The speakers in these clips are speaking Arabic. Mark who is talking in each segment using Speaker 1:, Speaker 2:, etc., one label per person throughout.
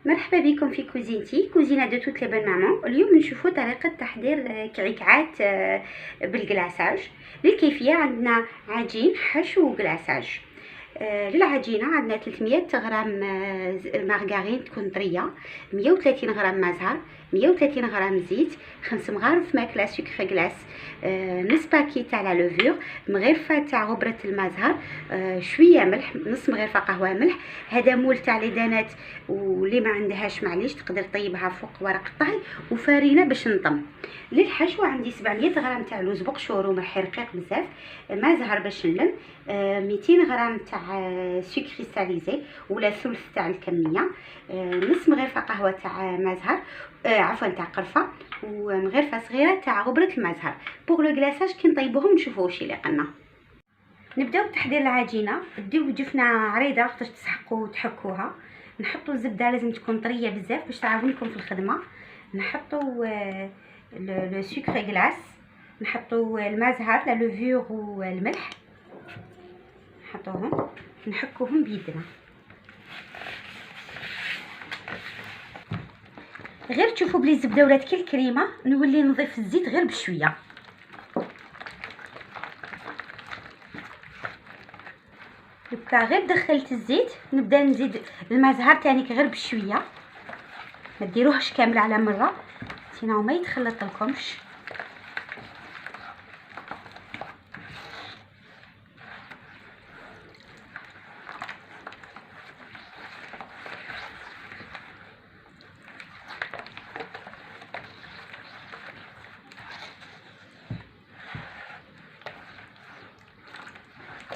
Speaker 1: مرحبا بكم في كوزينتي كوزينة دو توت لي بون مامون. اليوم نشوفوا طريقة تحضير كعكعات بالكلاصاج. للكيفية عندنا عجين حشو وكلاصاج. للعجينة عندنا 300 غرام مارغرين تكون طرية، 130 غرام مازهر، 130 غرام زيت، 5 مغارف ماكلة سكر غلاس، نص باكي تاع لا لوفور، مغرفه تاع غبره المزهر، شويه ملح، نص مغرفه قهوه ملح. هذا مول تاع ليدانات، واللي ما عندهاش معليش تقدر طيبها فوق ورق الطهي، وفارينه باش نطم. للحشو عندي 700 غرام تاع لوز بقشور وملح رقيق بزاف، مازهر باش نلم، 200 غرام تاع سكر كريستاليزي ولا ثلث تاع الكميه، نص مغرفه قهوه تاع مازهر، عفوا تاع قرفه، ومغرفه صغيره تاع غبره المزهر. بوغ لو كلاصاج كي نطيبوهم نشوفوا واش اللي قلنا. نبداو بتحضير العجينه. ديو جفنه عريضه باش تسحقوا وتحكوها. نحطوا الزبده لازم تكون طريه بزاف باش تعاونكم في الخدمه. نحطوا لو سكر غلاس، نحطوا المزهر لا لوفور والملح، نحطوهم نحكوهم بيدنا. غير تشوفوا بلي الزبده ولات كي الكريمه، نولي نضيف الزيت غير بشويه. دوكا غير دخلت الزيت نبدا نزيد المزهر تاني غير بشويه، ما ديروهش كامل على مره سينو ما يتخلط لكمش.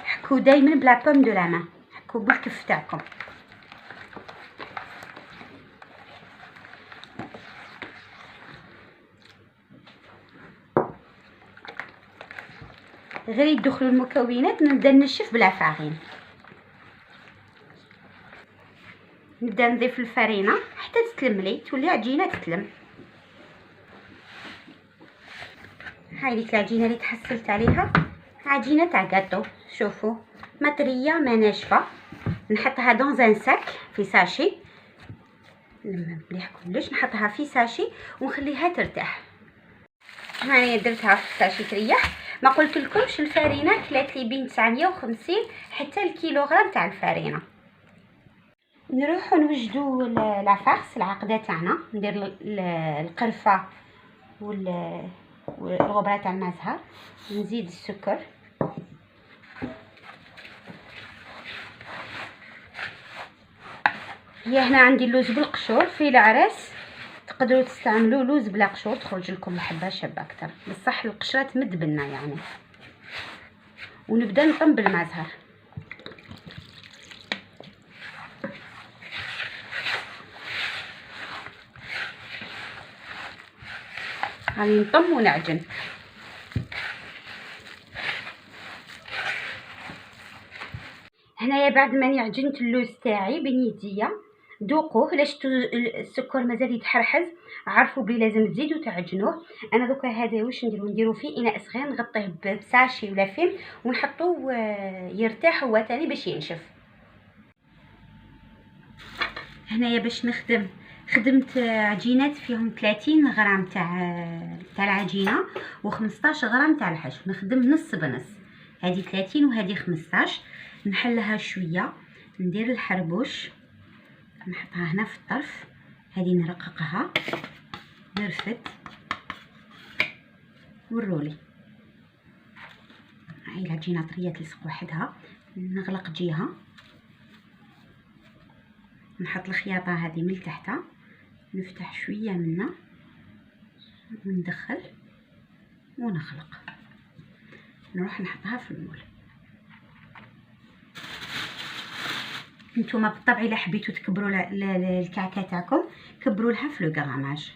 Speaker 1: حكوا دائما بلا بوم دو لا مان، حكوا بالكف تاعكم. غير يدخلوا المكونات نبدا نشف بلا فارين. نبدا نضيف الفرينه حتى تتلملي تولي عجينه تتلم. هاي ديك العجينه اللي تحصلت عليها، عجينه تاع كاطو. شوفوا ما طريه ما ناشفه. نحطها دون ان ساك في ساشي، نلم مليح كلش، نحطها في ساشي ونخليها ترتاح. هاني درتها في ساشي تريح. ما قلت لكمش الفارينه كلات لي بين 950 حتى الكيلوغرام تاع الفارينه. نروحو نوجدو لافارس العقده تاعنا. ندير القرفه والغبره تاع المزهر، نزيد السكر، هي هنا عندي اللوز بالقشور. في العراس تقدروا تستعملوا لوز بلا قشور تخرج لكم الحبه شابه اكثر، بصح القشره تمد بنا يعني. ونبدا نطم بالمزهر. غادي نطم ونعجن. هنايا بعد ما عجنت اللوز تاعي بنيديه، ذوقوه. الا شفتوا السكر مازال يتحرحز عرفوا بلي لازم تزيدوا تعجنوه. انا دوكا هذا واش نديرو فيه اناء صغير، نغطيه بساشي ولا فيلم ونحطوه يرتاح هو تاني باش ينشف. هنايا باش نخدم خدمت عجينات فيهم 30 غرام تاع العجينه و15 غرام تاع الحشو. نخدم نص بنص، هذه 30 وهذه 15. نحلها شويه، ندير الحربوش نحطها هنا في الطرف، هذه نرققها نرفد والرولي. هاي العجينه طريه تلصق وحدها. نغلق جهه، نحط الخياطه هذه من تحت، نفتح شويه منها وندخل ونخلق. نروح نحطها في المول. نتوما بالطبع الا حبيتو تكبروا الكعكه تاعكم كبروا لها في لو غراماج.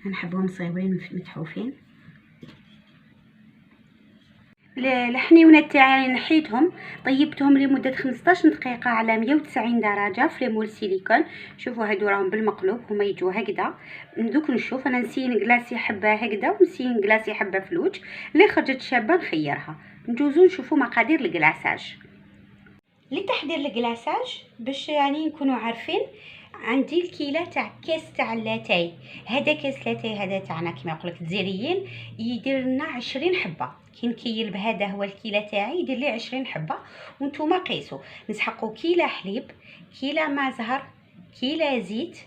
Speaker 1: نحبهم صغيرين متحوفين. الحنيونات تاعي نحيتهم، طيبتهم لمده 15 دقيقه على 190 درجه في مول سيليكون. شوفوا هادو راهم بالمقلوب، هما يجوا هكذا. دوك نشوف انا نسين كلاصي حبه هكذا ونسين كلاصي حبه فلوج. اللي خرجت شابه نخيرها. نجوزو نشوفوا مقادير الكلاصاج. لتحضير الكلاصاج باش يعني نكونوا عارفين، عندي الكيله تاع كاس تاع لاتاي. هذا كاس لاتاي هذا تاعنا كيما يقولك الجزائريين يدير لنا 20 حبه. كي نكيل بهذا هو الكيله تاعي يدير لي 20 حبه. وانتوما قيسوا نسحقوا كيله حليب، كيله ماء زهر، كيله زيت،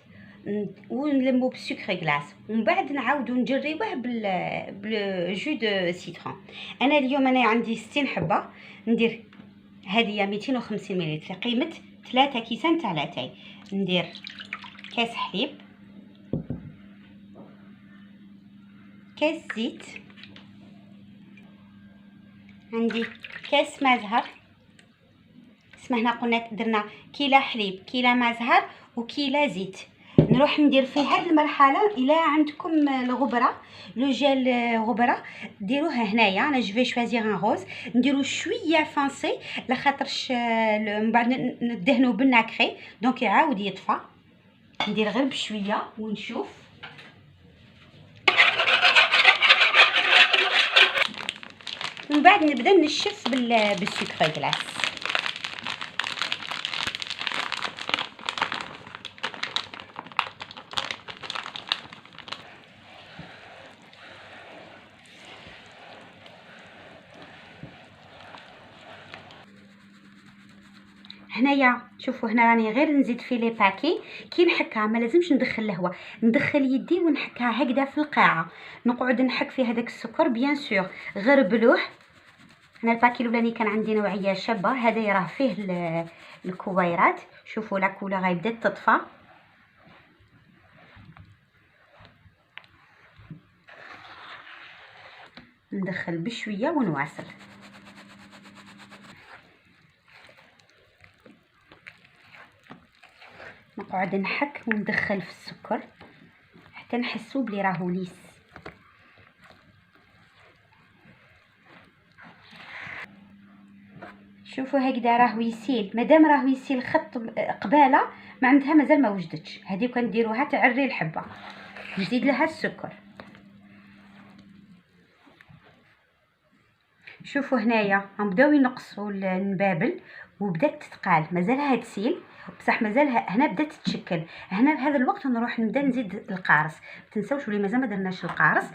Speaker 1: ونلمو بالسكر غلاس، ومن بعد نعاودو نجريوه بالجو دو سيترون. انا اليوم انا عندي 60 حبه، ندير هذه 250 ملل قيمه 3 كيسان تاع لاتاي. ندير كاس حليب، كاس زيت، عندي كاس ماء زهر. اسمع هنا قلنا درنا كيله حليب، كيله ماء زهر، وكيله زيت. نروح ندير في هذه المرحله الى عندكم الغبره لو جيل غبره ديروه هنايا. انا جو في شوازير ان روز، نديرو شويه فانسي لخاطرش من بعد ندهنو بالناكري دونك يعاود يطفى. ندير غير بشويه ونشوف. ومن بعد نبدا نشف بالسكر غلاس. هنايا شوفوا هنا راني غير نزيد في لي باكي. كي نحكها ما لازمش ندخل الهواء، ندخل يدي ونحكها هكذا في القاعه، نقعد نحك في هذاك السكر بيان سور غير بلوح. انا الباكي الاولاني كان عندي نوعيه شابه، هذا راه فيه الكويرات. شوفوا لا كولور بدات تطفى. ندخل بشويه ونواصل. نقعد نحك وندخل في السكر حتى نحسو بلي راهو ليس. شوفوا هكذا راهو يسيل. مادام راهو يسيل خط قباله معناتها مازال ما وجدتش. هذه كنديروها تعري الحبه، نزيد لها السكر. شوفوا هنايا غنبداو ينقصوا النبابل وبدات تتقال. مازالها تسيل بصح مازالها هنا بدات تتشكل. هنا بهذا الوقت نروح نبدا نزيد القارص. متنساوش بلي مازال ما درناش القارص.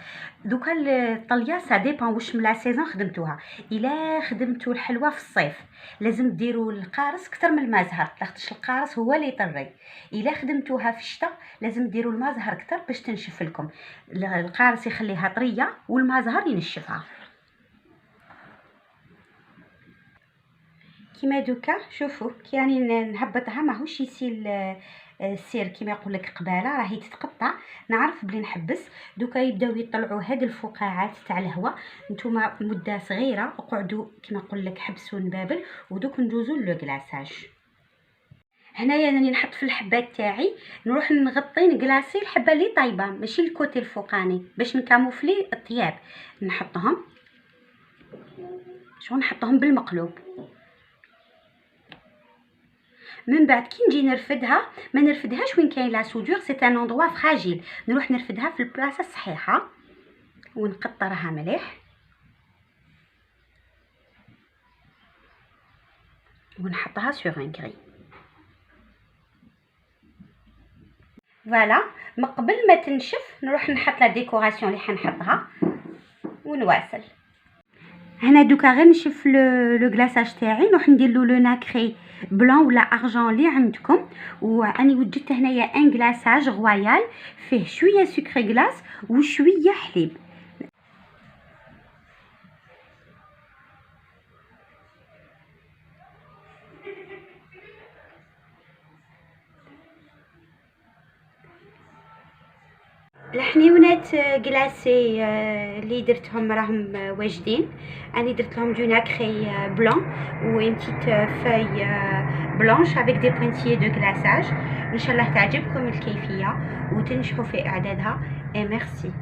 Speaker 1: دوكا الطليه سا ديبون واش من لا سيزون خدمتوها. الا خدمتوا الحلوى في الصيف لازم ديروا القارص اكثر من الماء زهر، لاخاطش القارص هو اللي يطري. الا خدمتوها في الشتاء لازم ديروا الماء زهر اكثر باش تنشف لكم. القارص يخليها طريه والماء زهر ينشفها. كيما دوكا شوفوا كي راني نهبطها ماهوش يسيل السير كيما يقول لك قباله راهي تتقطع. نعرف بلي نحبس. دوكا يبداو يطلعوا هاد الفقاعات تاع الهواء. نتوما مده صغيره اقعدوا كيما نقول لك حبسوا النبابل ودوك ندوزوا لو كلاصاج. هنايا راني نحط في الحبات تاعي نروح نغطي نكلاصي الحبه اللي طايبه ماشي الكوتي الفوقاني باش نكاموفلي الطياب. نحطهم شغل نحطهم بالمقلوب. من بعد كي نجي نرفدها ما نرفدهاش وين كاين لا سودور، سي ان اندروا فراجيل. نروح نرفدها في البلاصه الصحيحه ونقطرها مليح ونحطها سور ان كري. فوالا من قبل ما تنشف نروح نحط لا ديكوراسيون اللي حنحطها ونواصل. هنا دوكا غير نشف لو كلاصاج تاعي نروح ندير له لو ناكري بلون ولا ارجون اللي عندكم. واني وجدت هنايا ان كلاصاج رويال فيه شويه سكر غلاس وشويه حليب. الحنيونات كلاسي اللي درتهم راهم واجدين. انا درت لهم دو ناكري بلون و اون بتيت فاي بلانش افيك دي بوينتيي دو كلاساج. ان شاء الله تعجبكم الكيفيه وتنجحوا في اعدادها. ميرسي.